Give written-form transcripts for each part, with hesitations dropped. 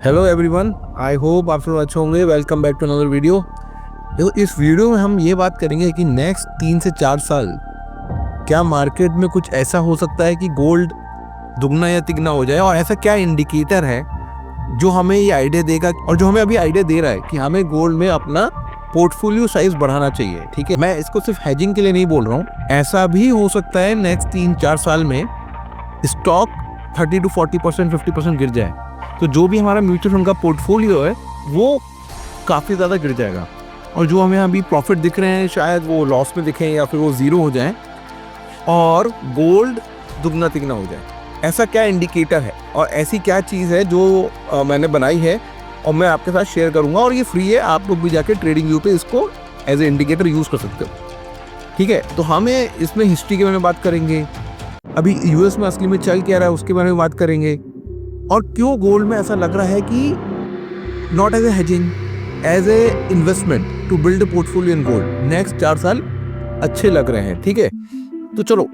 Hello everyone, I hope आप सब अच्छे होंगे। Welcome back to another video. देखो, इस वीडियो में हम ये बात करेंगे कि नेक्स्ट 3 से 4 साल क्या मार्केट में कुछ ऐसा हो सकता है कि गोल्ड दुगना या तिगना हो जाए, और ऐसा क्या इंडिकेटर है जो हमें ये आइडिया देगा और जो हमें अभी आइडिया दे रहा है कि हमें गोल्ड में अपना पोर्टफोलियो साइज बढ़ाना चाहिए। ठीक है, मैं इसको सिर्फ हेजिंग के लिए नहीं बोल रहा हूँ, ऐसा भी हो सकता है नेक्स्ट 3-4 साल में स्टॉक 30 to 40%, 50% गिर जाए, तो जो भी हमारा म्यूचुअल फंड का पोर्टफोलियो है वो काफ़ी ज़्यादा गिर जाएगा, और जो हमें अभी प्रॉफिट दिख रहे हैं शायद वो लॉस में दिखें या फिर वो ज़ीरो हो जाए और गोल्ड दुगना तिगना हो जाए। ऐसा क्या इंडिकेटर है और ऐसी क्या चीज़ है जो मैंने बनाई है और मैं आपके साथ शेयर करूंगा, और ये फ्री है, आप लोग भी जाके ट्रेडिंग व्यू पे इसको एज ए इंडिकेटर यूज़ कर सकते हो। ठीक है, तो हमें इसमें हिस्ट्री के बारे में बात करेंगे, अभी यूएस में असली में चल क्या रहा है उसके बारे में बात करेंगे, और क्यों गोल्ड में ऐसा लग रहा है कि not as a hedging, as a investment to build a portfolio in gold next 4 साल अच्छे लग रहे हैं। ठीक है, तो चलो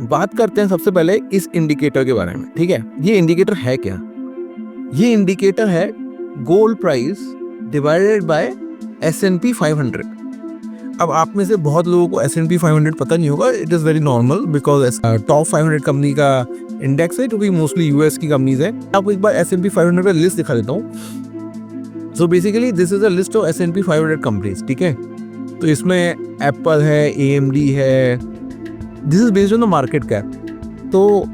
बात करते हैं सबसे पहले इस इंडिकेटर के बारे में। ठीक है, ये इंडिकेटर है क्या? ये इंडिकेटर है gold price divided by S&P 500। अब आप में से बहुत लोगों को S&P 500 पता नहीं होगा, it is very normal because top 500 company का इंडेक्स है जो कि मोस्टली यूएस की कंपनीज है। आपको एक बार S&P 500 का लिस्ट दिखा देता हूँ। So basically this is a list of S&P 500 companies. ठीक है, तो इसमें एप्पल है, AMD है, this is based on the market cap. तो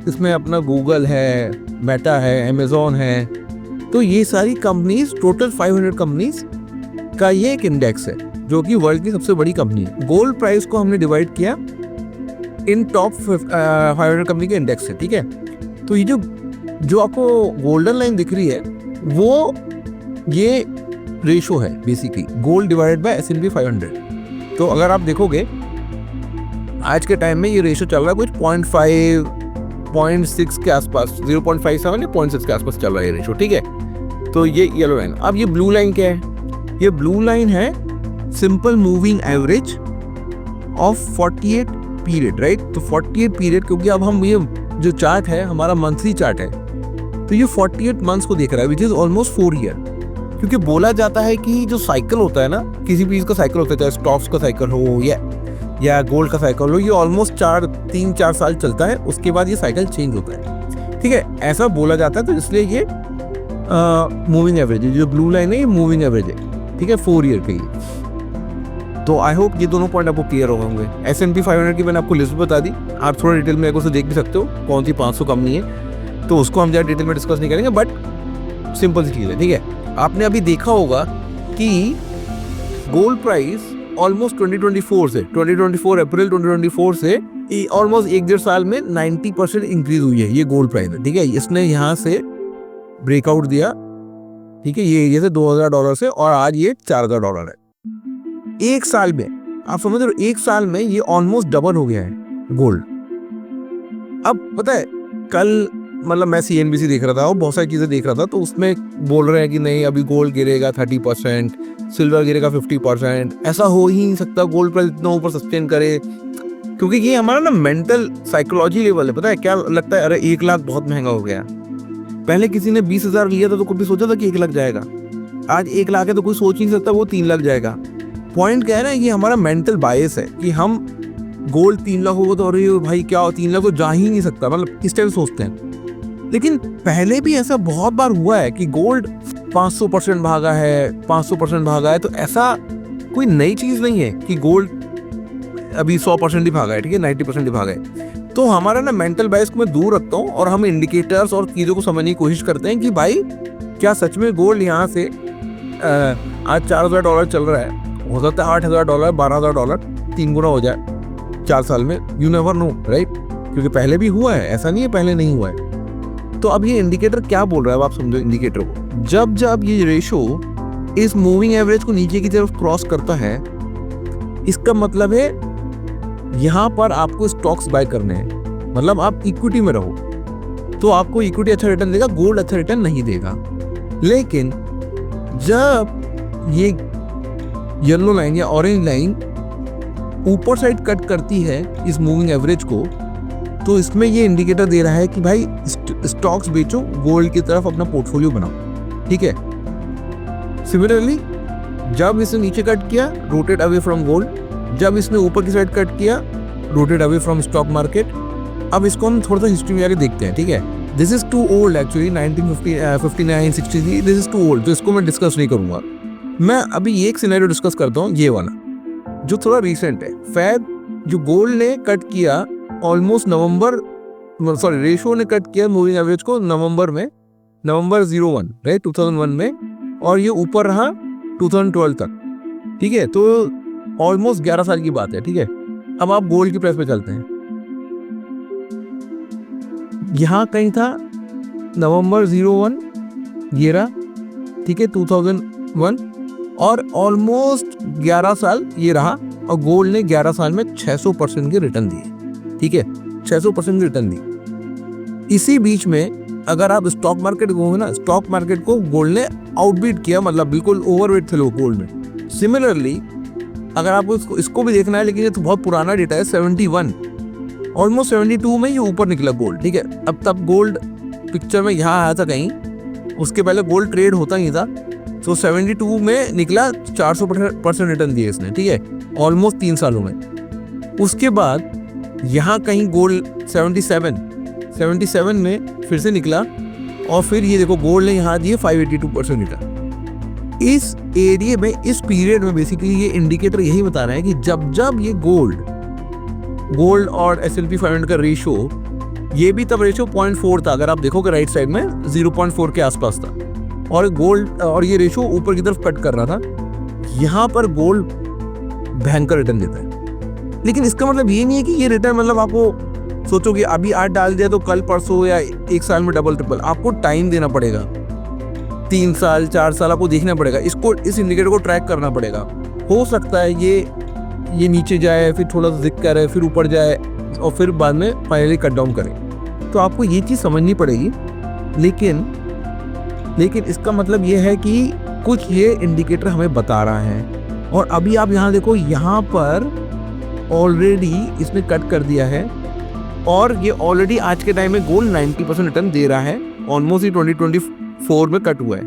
इसमें अपना गूगल है, मेटा है, अमेजोन है, तो ये सारी कंपनीज टोटल 500 कंपनीज का ये एक इंडेक्स है जो कि वर्ल्ड की सबसे बड़ी कंपनी है। गोल्ड प्राइस को हमने डिवाइड किया इन टॉप 500 कंपनी के इंडेक्स से। ठीक है, तो ये जो आपको गोल्डन लाइन दिख रही है वो ये रेशो है basically, gold divided by S&P 500। तो अगर आप देखोगे आज के टाइम में ये रेशो चल रहा है कुछ 0.5, 0.6 के आसपास, 0.57 या 0.6 के आसपास चल रहा है ये रेशो। ठीक है, तो ये येलो लाइन। अब ये ब्लू लाइन क्या है? ये ब्लू लाइन है simple moving average of 48 period, right? तो 48 पीरियड, क्योंकि अब हम ये जो चार्ट है हमारा मंथली चार्ट है, तो ये 48 मंथ्स को देख रहा है, विच इज ऑलमोस्ट 4 ईयर। क्योंकि बोला जाता है कि जो साइकिल होता है ना, किसी भी चीज़ का साइकिल होता है, चाहे स्टॉक्स का साइकिल हो या गोल्ड का साइकिल हो, ये ऑलमोस्ट 3-4 साल चलता है, उसके बाद ये साइकिल चेंज होता है। ठीक है, ऐसा बोला जाता है, तो इसलिए ये मूविंग एवरेज है। जो ब्लू लाइन है ये मूविंग एवरेज है। ठीक है, 4 ईयर की। तो आई होप ये दोनों पॉइंट आपको क्लियर हो होंगे। S&P 500 की मैंने आपको लिस्ट बता दी, आप थोड़ा डिटेल में उसे देख भी सकते हो कौन सी 500 कंपनी है, तो उसको हम ज़्यादा डिटेल में डिस्कस नहीं करेंगे, बट सिंपल सी चीज़ है। ठीक है, आपने अभी देखा होगा कि गोल्ड प्राइस ऑलमोस्ट 2024 अप्रैल 2024 से ऑलमोस्ट 1-1.5 साल में 90% इंक्रीज हुई है ये गोल्ड प्राइस। ठीक है, इसने यहाँ से ब्रेकआउट दिया। ठीक है, ये एरिया से $2000 से, और आज ये $4000 है। एक साल में आप समझ रहे हो, एक साल में ये ऑलमोस्ट डबल हो गया है गोल्ड। अब पता है, कल मतलब मैं CNBC देख रहा था और बहुत सारी चीज़ें देख रहा था, तो उसमें बोल रहे हैं कि नहीं अभी गोल्ड गिरेगा 30%, सिल्वर गिरेगा 50%। ऐसा हो ही नहीं सकता गोल्ड प्राइस इतना ऊपर सस्टेन करे, क्योंकि ये हमारा ना मेंटल साइकोलॉजी लेवल है। पता है क्या लगता है? अरे 1 लाख बहुत महंगा हो गया। पहले किसी ने 20,000 लिया था तो कभी सोचा था कि 1 लाख जाएगा? आज 1 लाख है तो कोई सोच नहीं सकता वो 3 लाख जाएगा। पॉइंट क्या है ना, ये हमारा मेंटल बायस है कि हम गोल्ड 3 लाख होगा तो अरे भाई क्या 3 लाख तो जा ही नहीं सकता, मतलब इस टाइप सोचते हैं। लेकिन पहले भी ऐसा बहुत बार हुआ है कि गोल्ड 500% भागा है, 500% भागा है, तो ऐसा कोई नई चीज़ नहीं है कि गोल्ड अभी 100% ही भागा है। ठीक है, 90% ही भागा है। तो हमारा ना मेंटल बायस को मैं दूर रखता हूँ और हम इंडिकेटर्स और चीज़ों को समझने की कोशिश करते हैं कि भाई क्या सच में गोल्ड यहाँ से आज $4000 चल रहा है, हो सकता है $8000, $12000 3 गुना हो जाए 4 साल में, यू नेवर नो, राइट? क्योंकि पहले भी हुआ है, ऐसा नहीं है पहले नहीं हुआ है। तो अब ये इंडिकेटर क्या बोल रहा है, अब आप समझो इंडिकेटर को। जब जब ये रेशो इस मूविंग एवरेज को नीचे की तरफ क्रॉस करता है, इसका मतलब है यहाँ पर आपको स्टॉक्स बाय करने हैं, मतलब आप इक्विटी में रहो तो आपको इक्विटी अच्छा रिटर्न देगा, गोल्ड अच्छा रिटर्न नहीं देगा। लेकिन जब ये येलो लाइन या ऑरेंज लाइन ऊपर साइड कट करती है इस मूविंग एवरेज को, तो इसमें ये इंडिकेटर दे रहा है कि भाई स्टॉक्स बेचो, गोल्ड की तरफ अपना पोर्टफोलियो बनाओ। ठीक है। सिमिलरली जब इसने नीचे कट किया, रोटेट अवे फ्रॉम गोल्ड, जब इसने ऊपर की साइड कट किया, rotate away from stock market. अब इसको हम थोड़ा सा हिस्ट्री में आके देखते हैं, ठीक है। This is too old actually, 1959 63, this is too old, तो इसको मैं डिस्कस नहीं करूंगा। मैं अभी एक सिनेरियो डिस्कस करता हूँ, ये वाला जो थोड़ा रिसेंट है। फैब जो गोल्ड ने कट किया ऑलमोस्ट रेशो ने कट किया मूविंग एवरेज को नवंबर 01 राइट 2001 में, और ये ऊपर रहा 2012 तक, ठीक है। तो ऑलमोस्ट 11 साल की बात है, ठीक है। अब आप गोल्ड की प्राइस पे चलते हैं, यहाँ कहीं था नवंबर 01 ये रहा, ठीक है 2001, और ऑलमोस्ट 11 साल ये रहा, और गोल्ड ने 11 साल में 600% के रिटर्न दिए, ठीक है, 600% के रिटर्न दिए। इसी बीच में अगर आप स्टॉक मार्केट को ना, स्टॉक मार्केट को गोल्ड ने आउटबीट किया, मतलब बिल्कुल ओवरवेट थे लोग गोल्ड में। सिमिलरली अगर आपको इसको भी देखना है, लेकिन ये तो बहुत पुराना डेटा है, 71 ऑलमोस्ट 72 में ये ऊपर निकला गोल्ड, ठीक है। अब तब गोल्ड पिक्चर में यहाँ आया था कहीं, उसके पहले गोल्ड ट्रेड होता ही था। तो 72 में निकला, 400% रिटर्न दिए इसने, ठीक है, ऑलमोस्ट 3 सालों में। उसके बाद यहाँ कहीं गोल्ड 77 में फिर से निकला, और फिर ये देखो गोल्ड ने यहाँ दिए 582% रिटर्न। इस एरिया में, इस पीरियड में बेसिकली ये इंडिकेटर यही बता रहा है कि जब ये गोल्ड और S&P 500 का रेशो, ये भी तब रेशो 0.4 था, अगर आप देखोगे राइट साइड में 0.4 के आसपास था, और गोल्ड और ये रेशो ऊपर की तरफ कट कर रहा था। यहाँ पर गोल्ड भयंकर रिटर्न देता है, लेकिन इसका मतलब ये नहीं है कि ये रिटर्न मतलब आपको सोचोगे अभी आज डाल दिया तो कल परसों या 1 साल में डबल ट्रिपल। आपको टाइम देना पड़ेगा, 3 साल 4 साल आपको देखना पड़ेगा, इस इंडिकेटर को ट्रैक करना पड़ेगा। हो सकता है ये नीचे जाए, फिर थोड़ा सा दिक्कत करे, फिर ऊपर जाए, और फिर बाद में फाइनली कट डाउन करे। तो आपको ये चीज़ समझनी पड़ेगी। लेकिन इसका मतलब ये है कि कुछ ये इंडिकेटर हमें बता रहा है। और अभी आप यहाँ देखो, यहाँ पर ऑलरेडी इसने कट कर दिया है, और ये ऑलरेडी आज के टाइम में गोल्ड 90% रिटर्न दे रहा है, ऑलमोस्ट ही 2024 में कट हुआ है।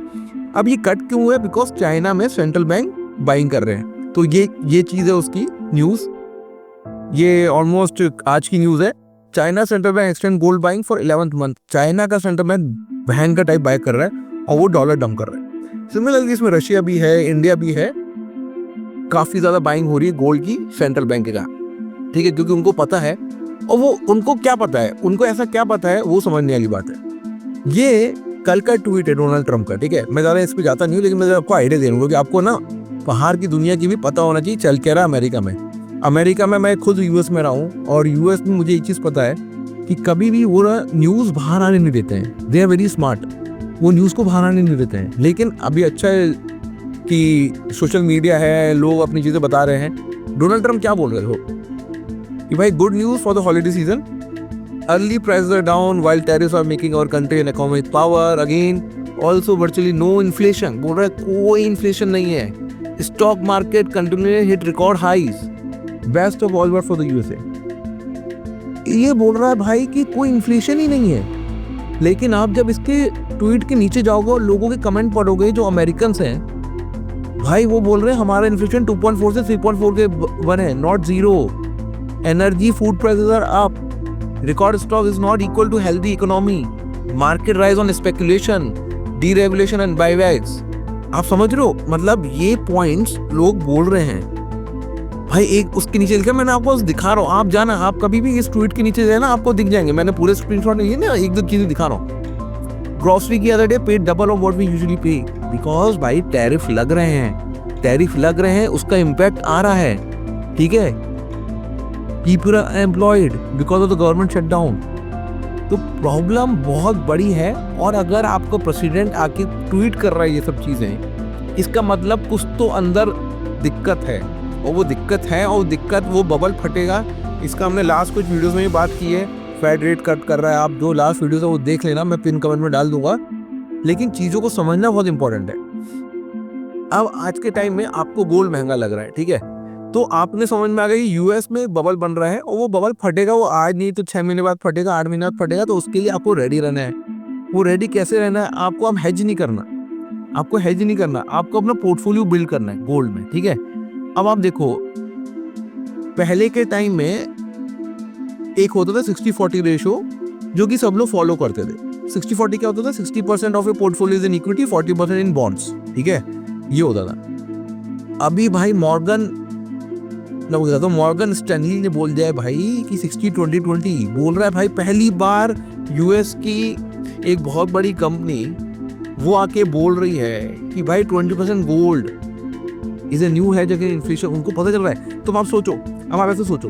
अब ये कट क्यों हुआ है? बिकॉज चाइना में सेंट्रल बैंक बाइंग कर रहे हैं। तो ये चीज़ है उसकी न्यूज़, ये ऑलमोस्ट आज की न्यूज़ है। China central bank extend gold buying for 11th month. China का सेंट्रल बैंक भयंकर टाइप बाय कर रहा है, और वो डॉलर डंप कर रहा है। सिमिलरली इसमें रशिया भी है, इंडिया भी है, काफी ज्यादा बाइंग हो रही है गोल्ड की सेंट्रल बैंक का, ठीक है, क्योंकि उनको पता है। और वो उनको क्या पता है, उनको ऐसा क्या पता है, वो समझने वाली बात है। ये कल का ट्वीट है डोनाल्ड ट्रंप का, ठीक है। मैं ज़्यादा इस पर जाता नहीं हूँ, लेकिन मैं आपको आइडिया दे दूँगा कि आपको ना बाहर की दुनिया की भी पता होना चाहिए चल क्या रहा अमेरिका में। मैं खुद यूएस में रहा हूँ, और यूएस में मुझे ये चीज़ पता है कि कभी भी वो ना न्यूज़ बाहर आने नहीं देते हैं। दे आर वेरी स्मार्ट, वो न्यूज़ को बाहर आने नहीं देते हैं। लेकिन अभी अच्छा है कि सोशल मीडिया है, लोग अपनी चीज़ें बता रहे हैं। डोनाल्ड ट्रंप क्या बोल रहे हो कि भाई good news for the holiday season, early prices are down while tariffs are making our country and economic power again, also virtually no inflation. बोल रहा है कोई इन्फ्लेशन नहीं है, stock market continue hit record highs, best of all world for the USA. ये बोल रहा है भाई कि कोई इन्फ्लेशन ही नहीं है। लेकिन आप जब इसके ट्वीट के नीचे जाओगे और लोगों के कमेंट पढ़ोगे जो अमेरिकन हैं, भाई वो बोल रहे हैं हमारा इन्फ्लेशन 2.4 से 3.4 के बने, not zero. Energy food prices are up, record stock is not equal to healthy economy, market rise on speculation, deregulation and buybacks. आप समझ रहे हो, मतलब ये पॉइंट्स लोग बोल रहे हैं। भाई एक उसके नीचे लिखा, मैंने आपको दिखा रहा हूँ, आप जाना, आप कभी भी इस ट्वीट के नीचे जाना आपको दिख जाएंगे। मैंने पूरे स्क्रीनशॉट नहीं है ना, एक दो चीजें दिखा रहा हूँ। ग्रोसरी की other day paid double of what we usually pay, because भाई टैरिफ लग रहे हैं, उसका इम्पैक्ट आ रहा है, ठीक है। People are employed because of the government shutdown. तो प्रॉब्लम बहुत बड़ी है। और अगर आपको प्रेसिडेंट आके ट्वीट कर रहा है ये सब चीजें, इसका मतलब कुछ तो अंदर दिक्कत है, और वो दिक्कत वो बबल फटेगा। इसका हमने लास्ट कुछ वीडियोस में भी बात की है। फेड रेट कट कर रहा है, आप जो लास्ट वीडियोस है वो देख लेना, मैं पिन कमेंट में डाल दूंगा। लेकिन चीज़ों को समझना बहुत इंपॉर्टेंट है। अब आज के टाइम में आपको गोल्ड महंगा लग रहा है, ठीक है, तो आपने समझ में आ गया कि यूएस में बबल बन रहा है, और वो बबल फटेगा, वो आज नहीं तो 6 महीने बाद फटेगा, 8 महीने बाद फटेगा। तो उसके लिए आपको रेडी रहना है। वो रेडी कैसे रहना है, आपको अब हेज नहीं करना। आपको हेज नहीं करना, आपको अपना पोर्टफोलियो बिल्ड करना है गोल्ड में, ठीक है। अब आप देखो पहले के टाइम में एक होता था 60-40 रेशो जो कि सब लोग फॉलो करते थे। 60-40 क्या होता था? 60% of your portfolio is in equity, 40% in bonds, ठीक है, ये होता था। अभी भाई मॉर्गन स्टैनली ने बोल दिया है भाई कि 60-20-20 बोल रहा है भाई। पहली बार यूएस की एक बहुत बड़ी कंपनी वो आके बोल रही है कि भाई 20% गोल्ड इज ए न्यू है जगह इन्फ्लेशन, उनको पता चल रहा है। तो आप सोचो, अब आप ऐसे सोचो,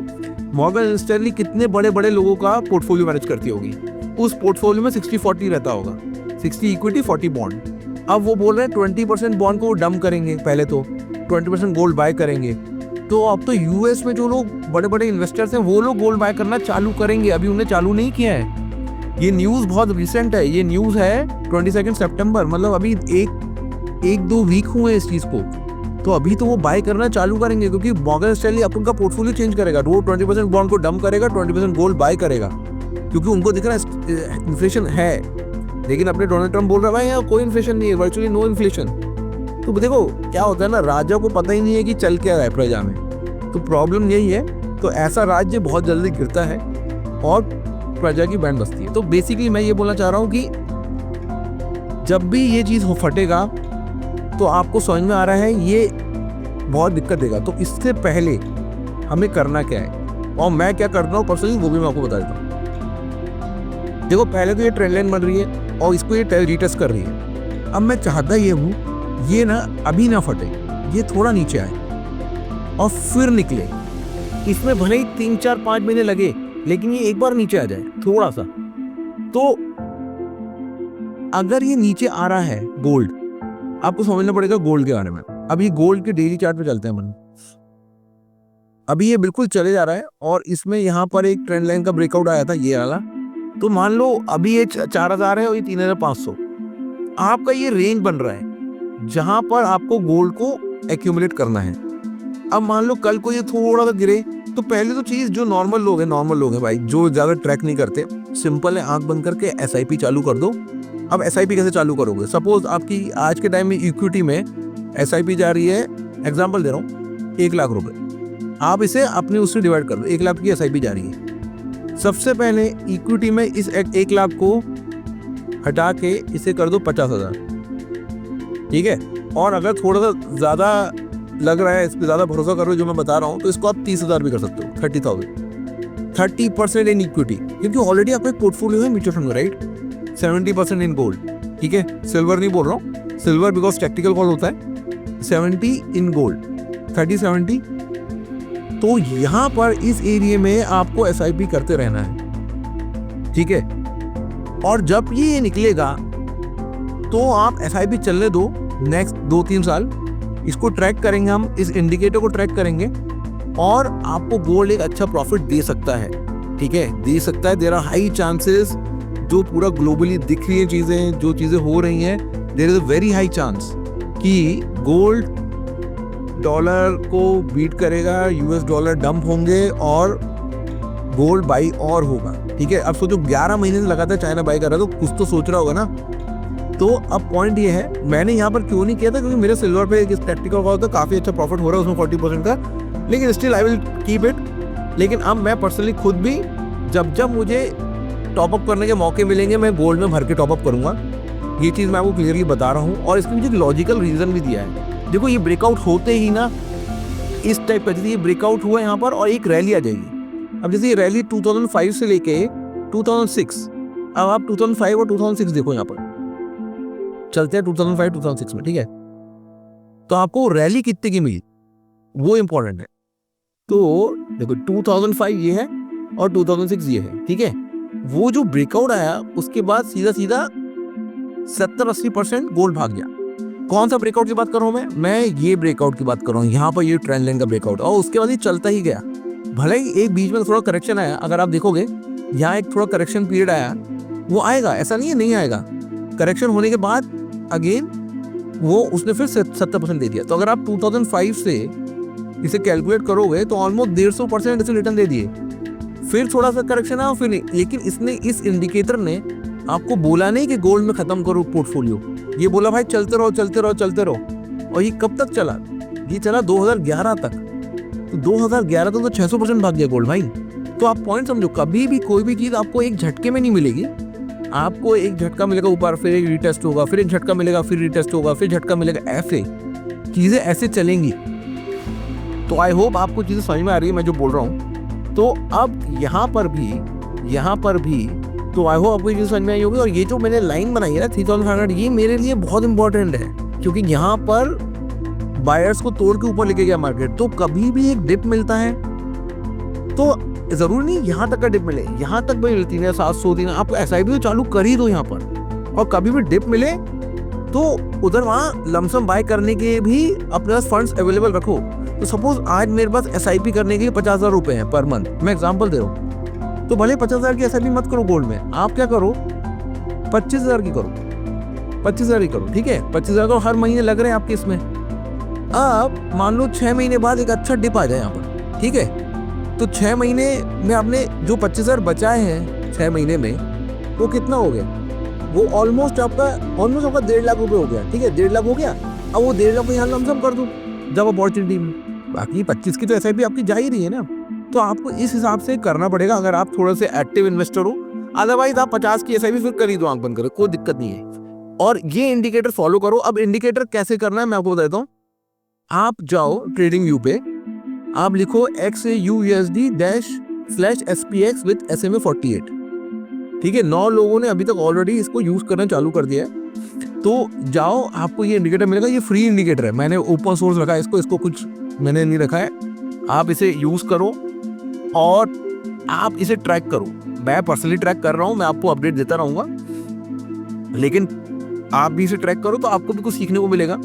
मॉर्गन स्टैनली कितने बड़े बड़े लोगों का पोर्टफोलियो मैनेज करती होगी, उस पोर्टफोलियो में 60-40 रहता होगा, 60 इक्विटी 40 बॉन्ड। अब वो बोल रहे हैं 20% बॉन्ड को डंप करेंगे, पहले तो 20% गोल्ड बाय करेंगे। तो अब तो यूएस में जो लोग बड़े बड़े इन्वेस्टर्स हैं वो लोग गोल्ड बाय करना चालू करेंगे, अभी उन्हें चालू नहीं किया है। ये न्यूज़ बहुत रिसेंट है, ये न्यूज़ है 22 सितंबर, मतलब अभी एक दो वीक हुए इस चीज़ को। तो अभी तो वो बाय करना चालू करेंगे क्योंकि मॉर्गन स्टैनली अपन का पोर्टफोलियो चेंज करेगा, वो 20% बॉन्ड को डंप करेगा, 20% गोल्ड बाय करेगा, क्योंकि उनको दिख रहा है इन्फ्लेशन है। लेकिन अपने डोनाल्ड ट्रम्प बोल रहा है भाई यहाँ कोई इन्फ्लेशन नहीं है, वर्चुअली नो इन्फ्लेशन। तो देखो क्या होता है ना, राजा को पता ही नहीं है कि चल क्या रहा है प्रजा में, तो प्रॉब्लम यही है। तो ऐसा राज्य बहुत जल्दी गिरता है और प्रजा की बैंड बजती है। तो बेसिकली मैं ये बोलना चाह रहा हूँ कि जब भी ये चीज़ हो फटेगा तो आपको समझ में आ रहा है ये बहुत दिक्कत देगा। तो इससे पहले हमें करना क्या है और मैं क्या करता हूँ पर्सनली वो भी मैं आपको बता देता हूँ। देखो पहले तो ये ट्रेंड लाइन बन रही है और इसको ये रीटेस्ट कर रही है। अब मैं चाहता ये हूँ ये ना अभी ना फटे, ये थोड़ा नीचे आए और फिर निकले। इसमें भले ही 3-4-5 महीने लगे लेकिन ये एक बार नीचे आ जाए थोड़ा सा। तो अगर ये नीचे आ रहा है गोल्ड, आपको समझना पड़ेगा गोल्ड के बारे में। अब ये गोल्ड के डेली चार्ट पे चलते हैं मन, अभी ये बिल्कुल चले जा रहा है और इसमें यहाँ पर एक ट्रेंड लाइन का ब्रेकआउट आया था ये वाला। तो मान लो अभी ये 4000 है और ये 3500, आपका ये रेंज बन रहा है जहां पर आपको गोल्ड को एक्यूमुलेट करना है। अब मान लो कल को ये थोड़ा सा गिरे, तो पहले तो चीज जो नॉर्मल लोग हैं भाई, जो ज्यादा ट्रैक नहीं करते, सिंपल है आंख बंद करके SIP चालू कर दो। अब SIP कैसे चालू करोगे? सपोज आपकी आज के टाइम में इक्विटी में SIP जा रही है, एग्जांपल दे रहा हूँ, 1 लाख रुपए, आप इसे अपने उससे डिवाइड कर दो, 1 लाख की SIP जा रही है। सबसे पहले इक्विटी में इस 1 लाख को हटा के इसे कर दो 50,000, ठीक है। और अगर थोड़ा सा ज्यादा लग रहा है, इस पर ज्यादा भरोसा करो जो मैं बता रहा हूँ, तो इसको आप 30,000 भी कर सकते हो, 30,000, 30% इन इक्विटी, क्योंकि ऑलरेडी आपका एक पोर्टफोलियो है म्यूचुअल फंड में, राइट। 70% इन गोल्ड, ठीक है, सिल्वर नहीं बोल रहा हूँ, सिल्वर बिकॉज टैक्टिकल कॉल होता है। 70 इन गोल्ड, 30-70। तो यहाँ पर इस एरिया में आपको SIP करते रहना है, ठीक है। और जब ये निकलेगा तो आप SIP चलने दो नेक्स्ट 2-3 साल, इसको ट्रैक करेंगे हम, इस इंडिकेटर को ट्रैक करेंगे और आपको गोल्ड एक अच्छा प्रॉफिट दे सकता है, ठीक है, दे सकता है। देयर आर हाई चांसेस, जो पूरा ग्लोबली दिख रही है चीजें, जो चीजें हो रही हैं, there is a very high chance कि गोल्ड डॉलर को बीट करेगा, US डॉलर डंप होंगे और गोल्ड बाई और होगा, ठीक है। अब सोचो 11 महीने से लगातार चाइना बाई कर रहा है, तो कुछ तो सोच रहा होगा ना। तो अब पॉइंट ये है, मैंने यहाँ पर क्यों नहीं किया था, क्योंकि मेरे सिल्वर पे एक प्रैक्टिकल का होता है, काफी अच्छा प्रॉफिट हो रहा है उसमें 40% का, लेकिन still I will keep it. लेकिन अब मैं पर्सनली खुद भी जब मुझे टॉपअप करने के मौके मिलेंगे, मैं गोल्ड में भर के टॉपअप करूंगा। ये चीज़ मैं आपको क्लियरली बता रहा हूँ और इसके मुझे लॉजिकल रीजन भी दिया है। देखो ये ब्रेकआउट होते ही ना इस टाइप का, जैसे ये ब्रेकआउट हुआ यहाँ पर और एक रैली आ जाएगी। अब जैसे ये रैली 2005 से लेके 2006, अब आप 2005 और 2006 देखो, यहाँ पर चलते हैं 2005-2006 में, ठीक है। तो आपको रैली कितने की मिली वो इंपॉर्टेंट है। तो देखो 2005 ये है और 2006 ये है, ठीक है। वो जो ब्रेकआउट आया उसके बाद सीधा 70-80% गोल्ड भाग गया। कौन सा ब्रेकआउट की बात कर रहा हूँ मैं ये ब्रेकआउट की बात कर रहा हूँ, यहाँ पर ये ट्रेंड लाइन का ब्रेकआउट, और उसके बाद ये चलता ही गया। भले ही एक बीच में थोड़ा करेक्शन आया, अगर आप देखोगे यहाँ एक थोड़ा करेक्शन पीरियड आया, वो आएगा, ऐसा नहीं है नहीं आएगा। करेक्शन होने के बाद अगेन वो उसने फिर 70% दे दिया। तो अगर आप 2005 से इसे कैलकुलेट करोगे तो ऑलमोस्ट 150% इसे रिटर्न दे दिए। फिर थोड़ा सा करेक्शन आया, फिर नहीं, लेकिन इसने इस इंडिकेटर ने आपको बोला नहीं कि गोल्ड में खत्म करो पोर्टफोलियो, ये बोला भाई चलते रहो चलते रहो चलते रहो। और ये कब तक चला? ये चला 2011 तक। तो 2011 तक तो 600% भाग गया गोल्ड भाई। तो आप पॉइंट समझो, कभी भी कोई भी चीज आपको एक झटके में नहीं मिलेगी। आपको एक झटका मिलेगा ऊपर, फिर एक रीटेस्ट होगा, फिर एक झटका मिलेगा, फिर रीटेस्ट होगा, फिर झटका मिलेगा, ऐसे चीजें ऐसे चलेंगी। तो आई होप आपको चीजें समझ में आ रही है मैं जो बोल रहा हूँ। तो अब यहाँ पर भी तो आई होप आपको ये चीज समझ में आई होगी। और ये जो मैंने लाइन बनाई है ना 3500, ये मेरे लिए बहुत इंपॉर्टेंट है, क्योंकि यहाँ पर बायर्स को तोड़ के ऊपर लेके गया मार्केट। तो कभी भी एक डिप मिलता है तो जरूर नहीं यहाँ तक का डिप मिले, यहाँ तक भी मिलती है 700 दिन, आप SIP तो चालू कर ही दो यहाँ पर। और कभी भी डिप मिले तो उधर वहाँ लमसम बाय करने के भी अपने पास फंड्स अवेलेबल रखो। तो सपोज आज मेरे पास SIP करने के 50,000 रुपए हैं पर मंथ, मैं एग्जांपल दे रहा हूँ। तो भले 50,000 की SIP मत करो गोल्ड में, आप क्या करो 25,000 की करो, 25,000 की करो, ठीक है। 25,000 तो हर महीने लग रहे हैं आपके इसमें। अब मान लो 6 महीने बाद एक अच्छा डिप आ जाए यहाँ पर, ठीक है। तो 6 महीने में आपने जो 25,000 बचाए हैं 6 महीने में, वो कितना हो गया? वो ऑलमोस्ट आपका 1.5 लाख रुपए हो गया, ठीक है। 1.5 लाख हो गया। अब वो 1.5 लाख को यहाँ लमसम कर दो जब अपॉर्चुनिटी में, बाकी 25 की तो SIP आपकी जा ही रही है ना। तो आपको इस हिसाब से करना पड़ेगा अगर आप थोड़ा से एक्टिव इन्वेस्टर हो। अदरवाइज आप 50 की SIP फिर कर ही दो, आंख बंद करो, कोई दिक्कत नहीं है। और ये इंडिकेटर फॉलो करो। अब इंडिकेटर कैसे करना है मैं आपको बताता हूँ। आप जाओ ट्रेडिंग व्यू पे, आप लिखो XAUSD-SPX विद SMA 48, ठीक है। 9 लोगों ने अभी तक ऑलरेडी इसको यूज करना चालू कर दिया है। तो जाओ, आपको ये इंडिकेटर मिलेगा। ये फ्री इंडिकेटर है, मैंने ओपन सोर्स रखा है इसको कुछ मैंने नहीं रखा है। आप इसे यूज करो और आप इसे ट्रैक करो। मैं पर्सनली ट्रैक कर रहा हूँ, मैं आपको अपडेट देता रहूंगा, लेकिन आप भी इसे ट्रैक करो तो आपको भी कुछ सीखने को मिलेगा।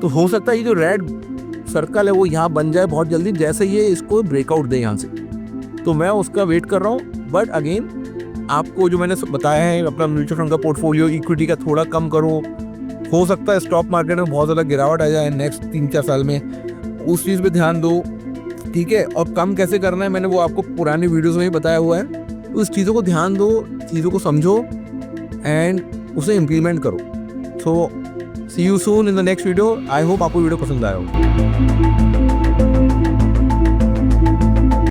तो हो सकता है ये जो रेड सर्कल है वो यहाँ बन जाए बहुत जल्दी, जैसे ये इसको ब्रेकआउट दे यहाँ से। तो मैं उसका वेट कर रहा हूँ। बट अगेन आपको जो मैंने बताया है, अपना म्यूचुअल फंड का पोर्टफोलियो इक्विटी का थोड़ा कम करो। हो सकता है स्टॉक मार्केट में बहुत ज़्यादा गिरावट आ जाए नेक्स्ट 3-4 साल में, उस चीज़ पे ध्यान दो, ठीक है। और कम कैसे करना है मैंने वो आपको पुरानी वीडियोस में ही बताया हुआ है। तो उस चीज़ों को ध्यान दो, चीज़ों को समझो एंड उसे इम्प्लीमेंट करो। So see you soon in the next video. I hope आपको वीडियो पसंद आया हो।